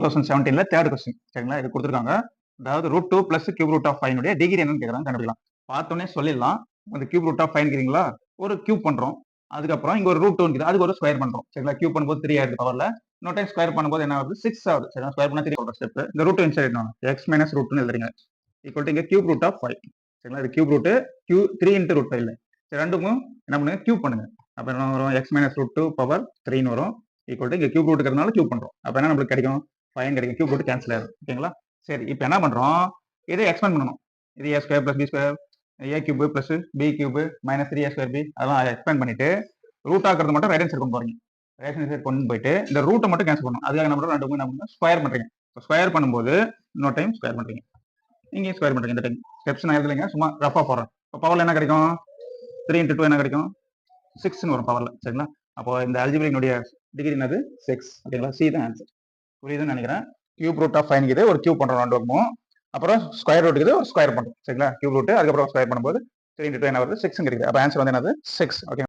2017ல third question சரிங்களா. இது கொடுத்துருக்காங்க. அதாவது root 2 plus cube root of 5 degree என்னன்னு கேட்கறாங்க, கண்டுபிடிக்கலாம். பார்த்தோன்னே சொல்லிடலாம். இந்த கியூப் ரூட் ஆஃப் 5 ஒரு கியூப் பண்றோம். அதுக்கப்புறம் இங்க ஒரு ரூட் 2 இருக்குது, அதுக்கு ஒரு ஸ்கொயர் பண்றோம் சரிங்களா. கியூப் பண்ணும்போது 3 ஆயிடுது பவர்ல. இன்னொரு டைம் ஸ்கொயர் பண்ணும்போது என்ன ஆகுது, 6 ஆகுது சரிங்களா. ஸ்கொயர் பண்ணா 3 சொல்ற ஸ்டெப். இந்த root inside x minus root எழுதுறீங்க. ஈக்குவல் டு இங்க கியூப் ரூட் ஆஃப் 5 சரிங்களா. இது கியூப் ரூட் 3 இன்ட்டு ரூட் 5 இல்லை. சரி, ரெண்டுக்கும் என்ன பண்ணுங்க, கியூப் பண்ணுங்க. அப்ப என்ன வரும், எக்ஸ் மைனஸ் ரூட் 2 பவர் 3 வரும். ஈக்குவல் டு இங்க கியூப் ரூட் இருக்கிறதுனால கியூப் பண்றோம். அப்ப என்ன நம்மளுக்கு கிடைக்கும், 5 கிடைக்கும். கியூப் ரூட் கேன்சல் ஆயிடும். ஓகேங்களா. சரி, இப்போ என்ன பண்றோம், இதை எக்ஸ்பேண்ட் பண்ணணும். இது A square plus B square, A cube plus B cube minus 3 A square B, அதெல்லாம் எக்ஸ்பேண்ட் பண்ணிட்டு ரூட் ஆக்குறது மட்டும் ரைட் ஹேண்ட் சைடு கொண்டு போறீங்க. ரைட் ஹேண்ட் சைடு கொண்டு போயிட்டு இந்த ரூட்டை மட்டும் கேன்சல் பண்ணணும். அதுக்காக நம்ம ரெண்டு நம்ம ஸ்கொயர் பண்றீங்க. ஸ்கொயர் பண்ணும்போது இன்னொரு டைம் ஸ்கொயர் பண்றீங்க, இங்கே ஸ்கொயர் பண்றீங்க. இந்த டைம் ஸ்டெப்ஸ் நான் எழுதலைங்க, சும்மா ரஃபா போடுறேன். இப்போ பவர்ல என்ன கிடைக்கும், 3 இன்ட்டு 2 என்ன கிடைக்கும், 6ன்னு வரும் பவர்ல சரிங்களா. அப்போ இந்த அல்ஜிபிரினுடைய டிகிரி என்னது, 6. ஓகேங்களா. சி தான் ஆன்சர். புரியுதுன்னு நினைக்கிறேன். கியூப் ரூட் ஆஃப் 5 ஒரு கியூப் பண்றோம் ரெண்டு பக்கமும். அப்புறம் ஸ்கொயர் ரூட் ஒரு ஸ்கொயர் பண்றோம் சரிங்களா. கியூப் ரூட் அதுக்கப்புறம் ஸ்கொயர் பண்ணும்போது 3 இன்ட்டு 2 என்ன வருது, 6 கிடைக்குது. அப்போ ஆன்சர் வந்து என்னது, 6. ஓகே.